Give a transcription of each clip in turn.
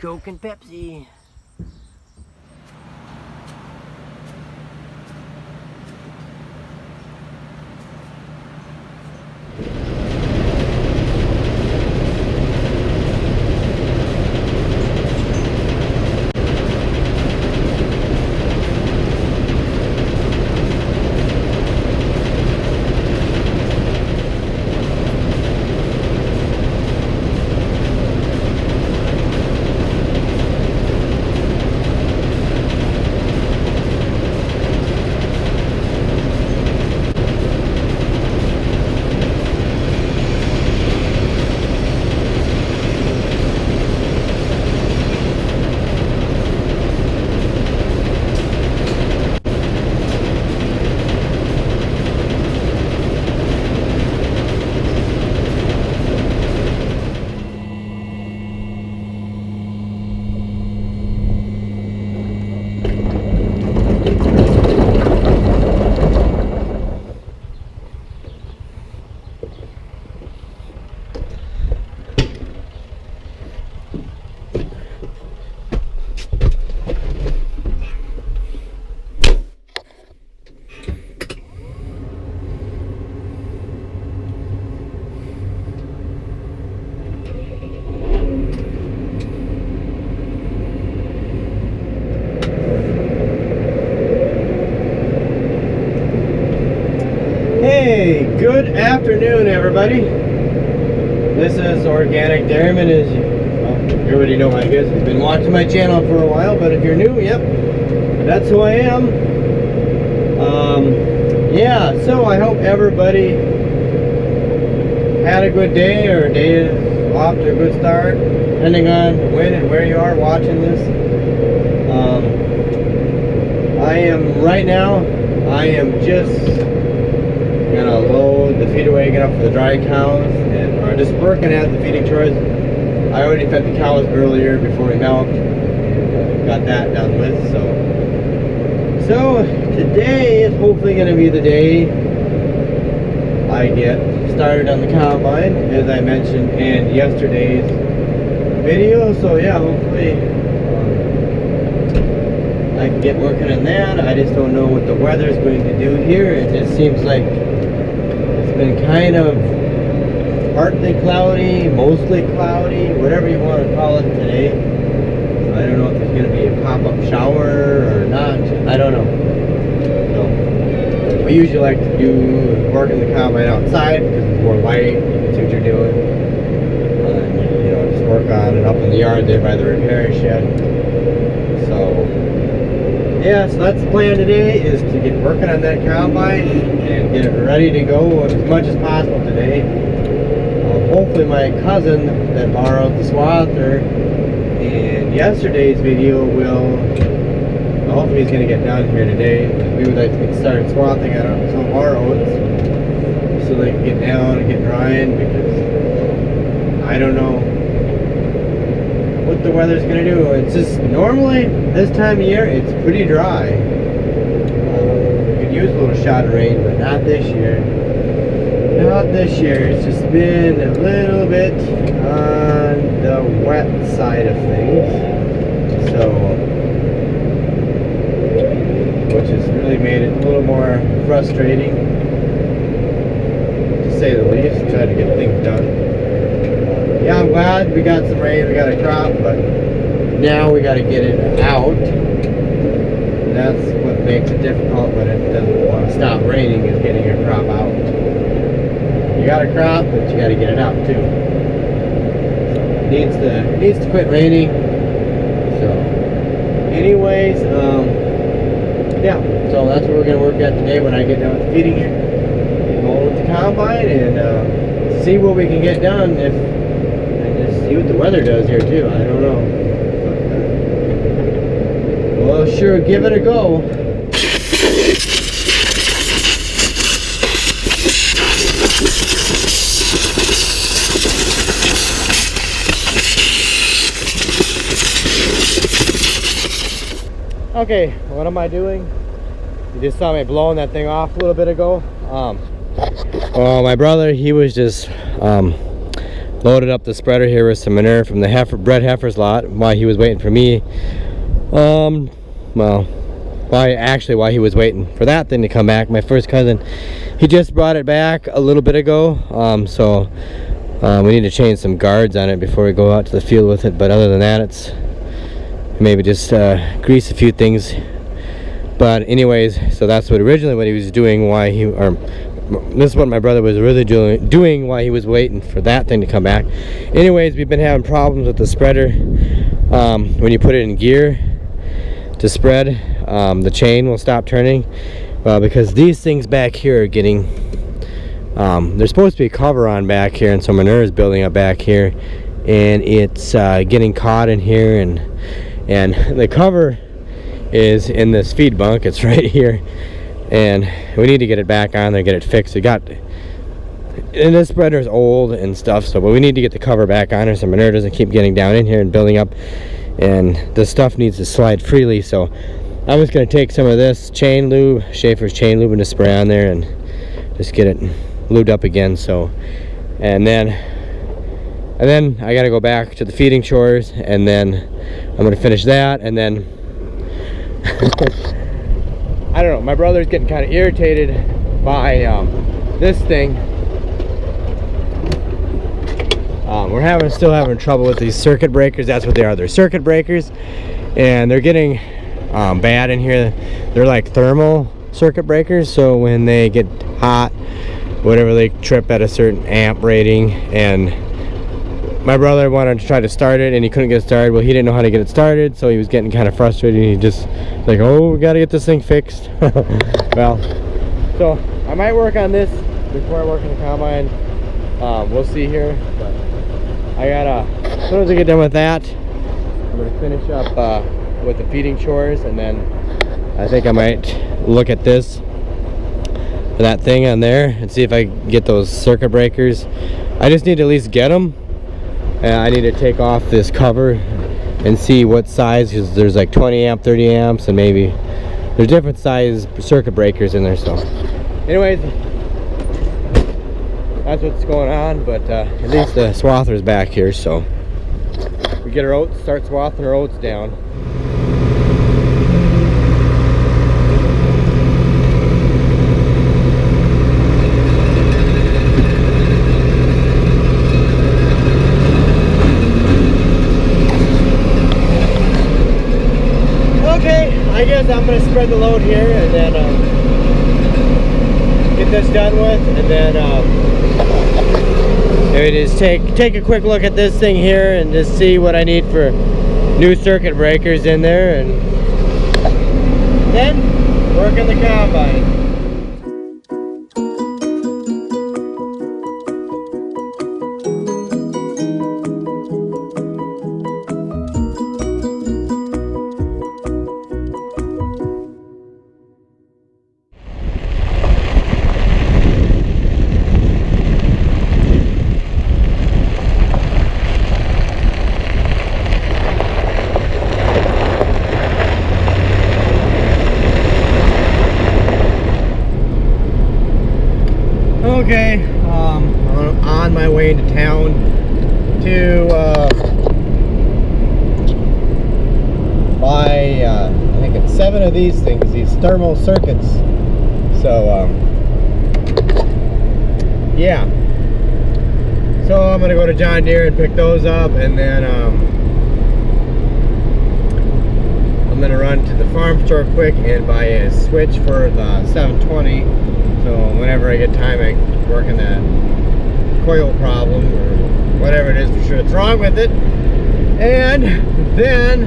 Coke and Pepsi. Hey, good afternoon, everybody. This is Organic Dairyman. You already know, I guess. You've been watching my channel for a while, but if you're new, yep, that's who I am. Yeah, so I hope everybody had a good day, or a day is off to a good start, depending on when and where you are watching this. Right now, I am just gonna load the feeder wagon up for the dry cows, and or just working at the feeding chores. I already fed the cows earlier before we milked, and got that done with. So today is hopefully gonna be the day I get started on the combine, as I mentioned in yesterday's video. So yeah, hopefully I can get working on that. I just don't know what the weather's going to do here. It just seems like it's been kind of partly cloudy, mostly cloudy, whatever you want to call it today. So I don't know if there's going to be a pop-up shower or not. I don't know. So we usually like to do work in the combine outside because it's more light. You can see what you're doing. You know, just work on it up in the yard there by the repair shed. So yeah, so that's the plan today, is to get working on that combine and get it ready to go as much as possible today. Hopefully my cousin that borrowed the swather in yesterday's video will, hopefully he's going to get done here today. We would like to get started swathing on some of our oats so they can get down and get drying, because I don't know what the weather's gonna do. It's just normally this time of year it's pretty dry. We could use a little shot of rain, but not this year. Not this year. It's just been a little bit on the wet side of things. So, which has really made it a little more frustrating, to say the least. Try to get things done. Yeah, I'm glad we got some rain, we got a crop, but now we got to get it out. That's what makes it difficult when it doesn't want to stop raining, is getting your crop out. You got a crop, but you got to get it out too. So it needs to quit raining. So, anyways, yeah. So that's what we're gonna work at today when I get done with the feeding here. Go with the combine and see what we can get done. See what the weather does here too. I don't know. Well, sure, give it a go. Okay, what am I doing? You just saw me blowing that thing off a little bit ago. My brother, he was just loaded up the spreader here with some manure from the bred heifer's lot while he was waiting for me. Well, while he was waiting for that thing to come back. My first cousin, he just brought it back a little bit ago. So we need to change some guards on it before we go out to the field with it. But other than that, it's maybe just grease a few things. But anyways, so that's what he was doing this is what my brother was really doing while he was waiting for that thing to come back. Anyways, we've been having problems with the spreader. When you put it in gear to spread, the chain will stop turning. Because these things back here are getting, there's supposed to be a cover on back here, and some manure is building up back here, and it's getting caught in here, and the cover is in this feed bunk. It's right here, and we need to get it back on there, get it fixed. And this spreader is old and stuff, so but we need to get the cover back on there so manure doesn't keep getting down in here and building up, and the stuff needs to slide freely. So I'm just going to take some of this chain lube, Schaefer's chain lube, and just spray on there and just get it lubed up again. So and then I got to go back to the feeding chores, and then I'm going to finish that, and then I don't know, my brother's getting kind of irritated by this thing. We're still having trouble with these circuit breakers. That's what they are. They're circuit breakers, and they're getting bad in here. They're like thermal circuit breakers, so when they get hot, whatever, they trip at a certain amp rating. And my brother wanted to try to start it, and he couldn't get it started. Well, he didn't know how to get it started, so he was getting kind of frustrated. He just like, oh, we got to get this thing fixed. Well, so I might work on this before I work in the combine. We'll see here. But as soon as I get done with that, I'm gonna finish up with the feeding chores, and then I think I might look at that thing on there and see if I can get those circuit breakers. I just need to at least get them. And I need to take off this cover and see what size, because there's like 20 amp, 30 amps, and maybe there's different size circuit breakers in there. So anyways, that's what's going on. But at least the swather's back here, so we get our oats, start swathing our oats down. I guess I'm going to spread the load here, and then get this done with, and then maybe just take a quick look at this thing here and just see what I need for new circuit breakers in there, and then work in the combine. Okay, I'm on my way into town to buy, I think it's 7 of these things, these thermal circuits. So, yeah. So I'm gonna go to John Deere and pick those up, and then I'm gonna run to the farm store quick and buy a switch for the 720. So whenever I get time, I work on that coil problem or whatever it is for sure that's wrong with it. And then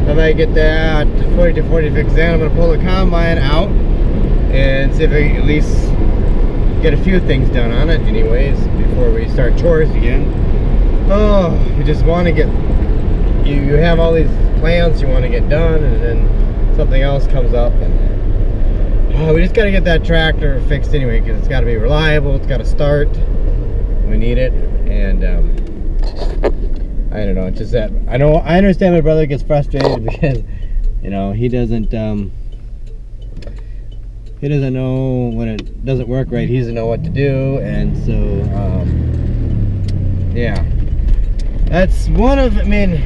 I might get that 40 fixed. Then I'm going to pull the combine out and see if I can at least get a few things done on it anyways before we start chores again. Oh, you just want to get, you have all these plans you want to get done, and then something else comes up, and we just got to get that tractor fixed anyway, because it's got to be reliable, it's got to start, we need it. And I don't know, it's just that I understand my brother gets frustrated because, you know, he doesn't know when it doesn't work right. He doesn't know what to do, and so Yeah, that's one of, I mean,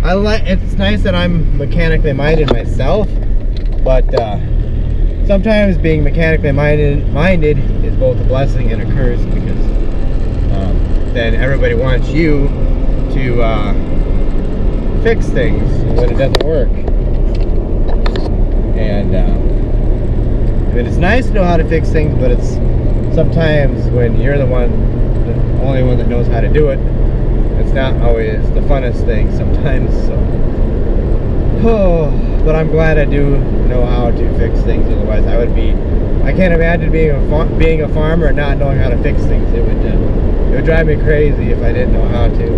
I like, it's nice that I'm mechanically minded myself, but sometimes being mechanically minded is both a blessing and a curse, because then everybody wants you to fix things when it doesn't work. And I mean, it's nice to know how to fix things, but it's sometimes when you're the only one that knows how to do it, it's not always the funnest thing sometimes. So, but I'm glad I do know how to fix things. Otherwise, I can't imagine being a farmer and not knowing how to fix things. It would drive me crazy if I didn't know how to.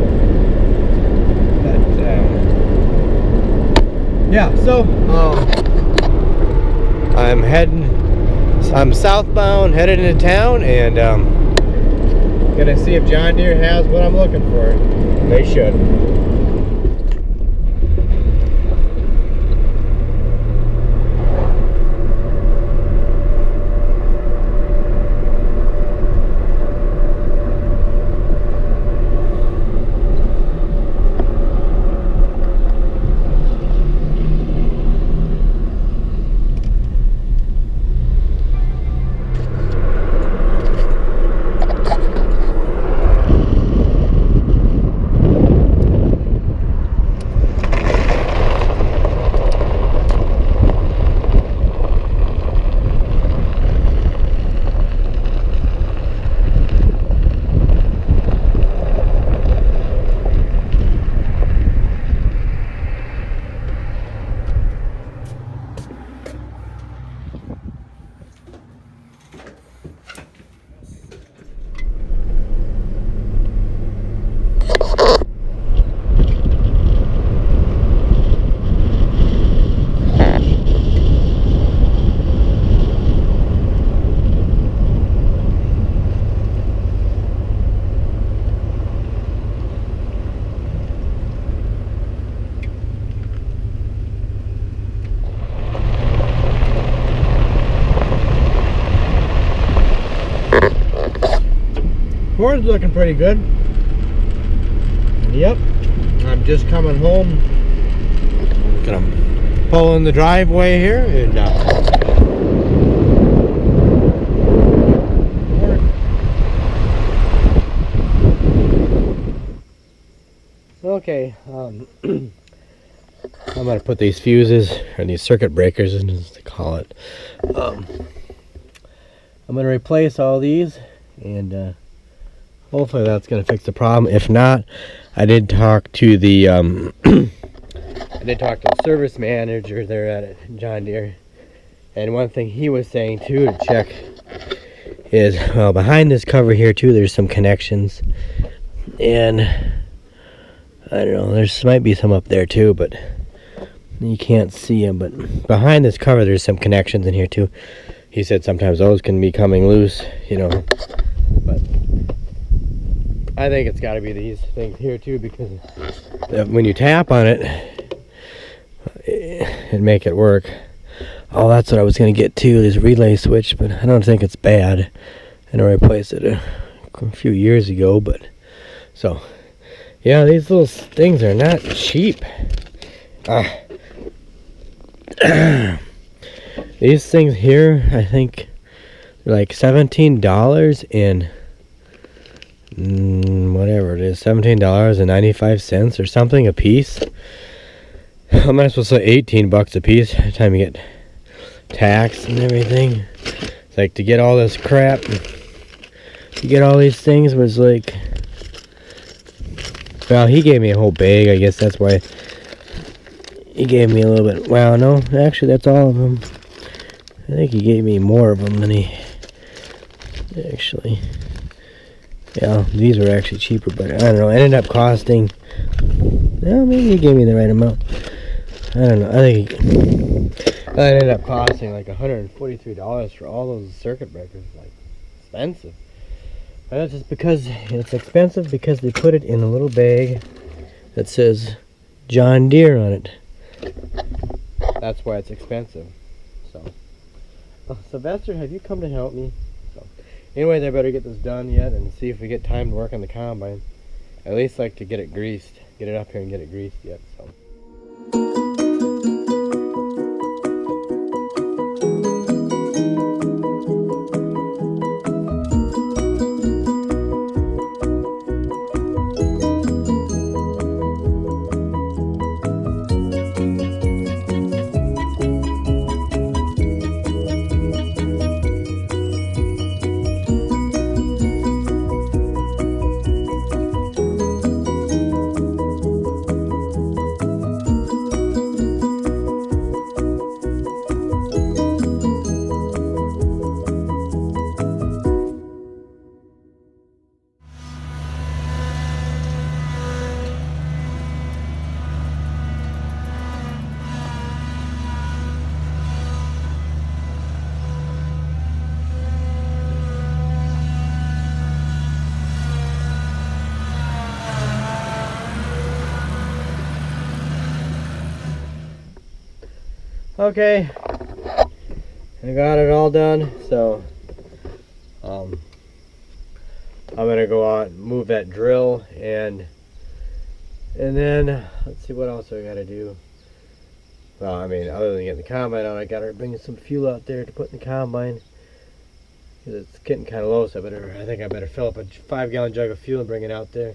But yeah, so I'm southbound, headed into town, and gonna see if John Deere has what I'm looking for. They should. Corn's looking pretty good. Yep, I'm just coming home. I'm gonna pull in the driveway here and okay. I'm gonna put these fuses, or these circuit breakers, as they call it. I'm gonna replace all these, and hopefully that's going to fix the problem. If not, I did talk to the service manager there at John Deere, and one thing he was saying too to check is, well, behind this cover here too, there's some connections, and I don't know, there's might be some up there too, but you can't see them. But behind this cover, there's some connections in here too. He said sometimes those can be coming loose, you know, but I think it's got to be these things here too, because when you tap on it and make it work. Oh, that's what I was going to get too, this relay switch, but I don't think it's bad. I know I replaced it a few years ago, but so yeah, these little things are not cheap. These things here, I think they're like $17 and whatever it is, $17.95 or something a piece. I'm not supposed to say 18 bucks a piece by the time you get tax and everything. It's like, to get all this crap, to get all these things was like, well, he gave me a whole bag. I guess that's why he gave me a little bit. Well, no, actually that's all of them. I think he gave me more of them than he actually. Yeah, these were actually cheaper, but I don't know. It ended up costing, well, maybe he gave me the right amount. I don't know. I think it ended up costing like $143 for all those circuit breakers. Like, expensive. And that's just because it's expensive, because they put it in a little bag that says John Deere on it. That's why it's expensive. So, Sylvester, have you come to help me? So, anyways, I better get this done yet and see if we get time to work on the combine. at least like to get it greased, get it up here and get it greased yet. So. Okay, I got it all done, so I'm gonna go out and move that drill, and then let's see what else I gotta do. Well, I mean, other than getting the combine out, I gotta bring some fuel out there to put in the combine, because it's getting kind of low. So I think I better fill up a 5-gallon jug of fuel and bring it out there.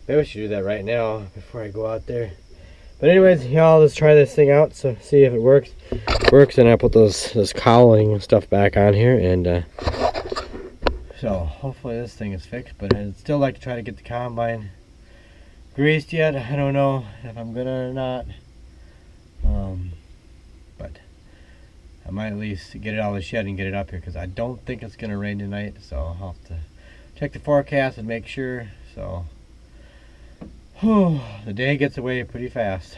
Maybe I should do that right now before I go out there. But anyways, y'all, let's try this thing out, so see if it works. And I put this cowling stuff back on here, and so hopefully this thing is fixed. But I'd still like to try to get the combine greased yet. I don't know if I'm gonna or not, but I might at least get it out of the shed and get it up here, because I don't think it's gonna rain tonight. So I'll have to check the forecast and make sure. So the day gets away pretty fast.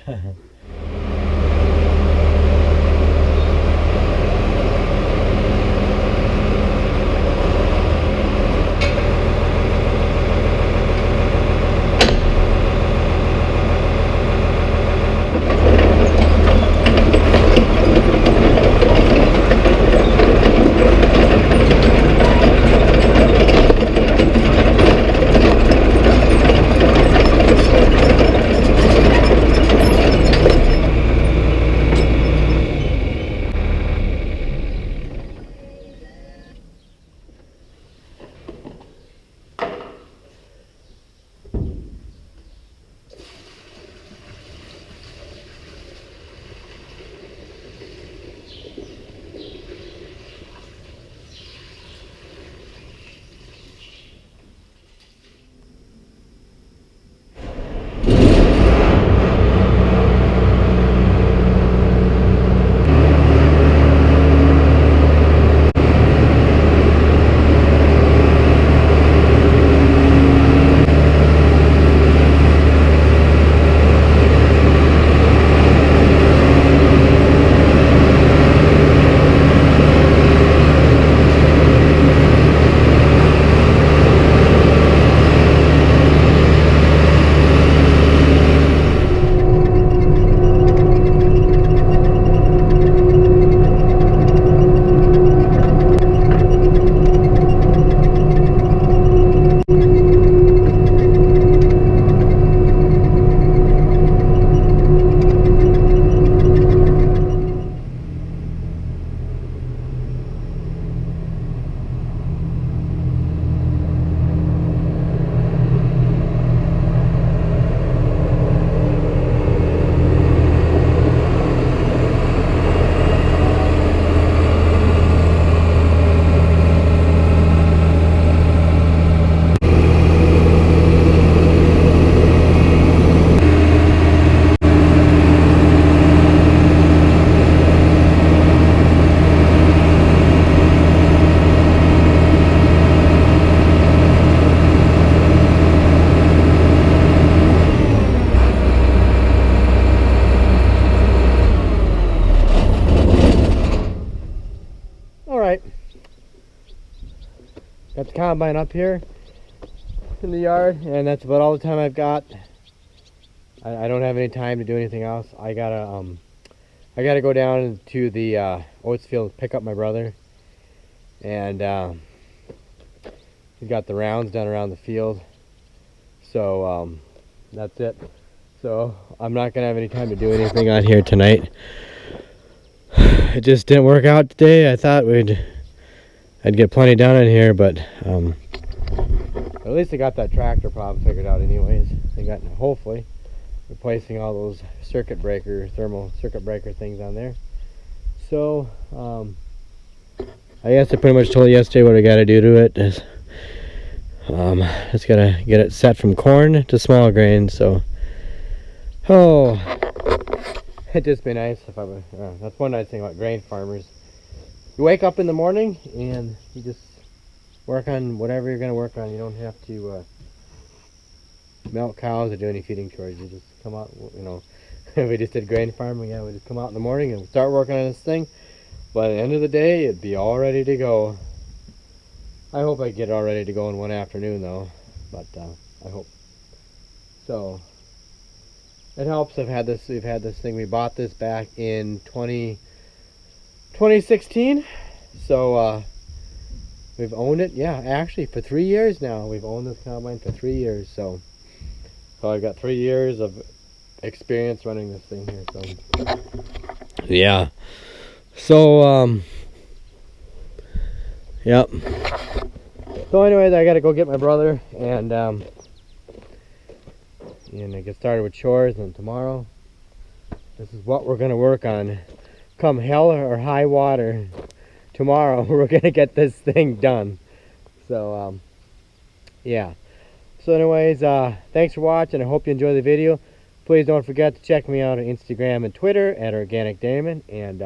Got the combine up here in the yard, and that's about all the time I've got. I don't have any time to do anything else. I gotta go down to the oats field, pick up my brother, and he's got the rounds done around the field. So that's it. So I'm not gonna have any time to do anything on here tonight. It just didn't work out today. I thought I'd get plenty done in here, but at least I got that tractor problem figured out anyways. I got, hopefully, replacing all those thermal circuit breaker things on there. So I guess I pretty much told you yesterday what I got to do to it. Is, just gotta get it set from corn to small grain. So it'd just be nice if I would. That's one nice thing about grain farmers. You wake up in the morning and you just work on whatever you're gonna work on. You don't have to milk cows or do any feeding chores. You just come out, you know. If we just did grain farming, yeah, we just come out in the morning and start working on this thing. By the end of the day, it'd be all ready to go. I hope I get it all ready to go in one afternoon, though. But I hope. So it helps. We've had this thing. We bought this back in 2016. So we've owned it. Yeah, actually for 3 years now. We've owned this combine for 3 years. So I've got 3 years of experience running this thing here. So yeah. So yep. So anyways, I gotta go get my brother and get started with chores. And tomorrow, this is what we're gonna work on. Come hell or high water, tomorrow we're gonna get this thing done. So yeah. So anyways, thanks for watching. I hope you enjoy the video. Please don't forget to check me out on Instagram and Twitter at Organic Damon. And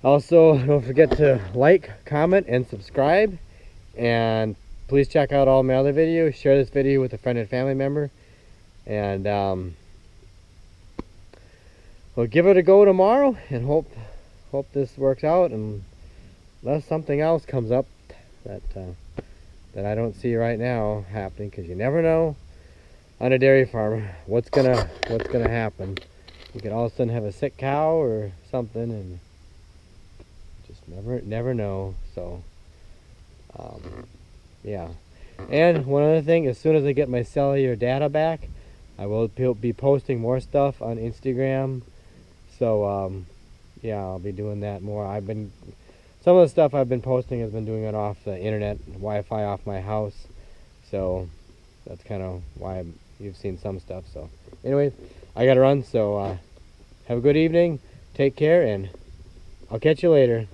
also, don't forget to like, comment, and subscribe. And please check out all my other videos. Share this video with a friend and family member. And we'll give it a go tomorrow and hope this works out, and unless something else comes up that I don't see right now happening, because you never know on a dairy farm what's gonna happen. You could all of a sudden have a sick cow or something, and just never know. So yeah. And one other thing, as soon as I get my cellular data back, I will be posting more stuff on Instagram. So yeah, I'll be doing that more. Some of the stuff I've been posting has been doing it off the internet, Wi-Fi off my house. So that's kind of why you've seen some stuff. So anyway, I gotta run. So have a good evening. Take care, and I'll catch you later.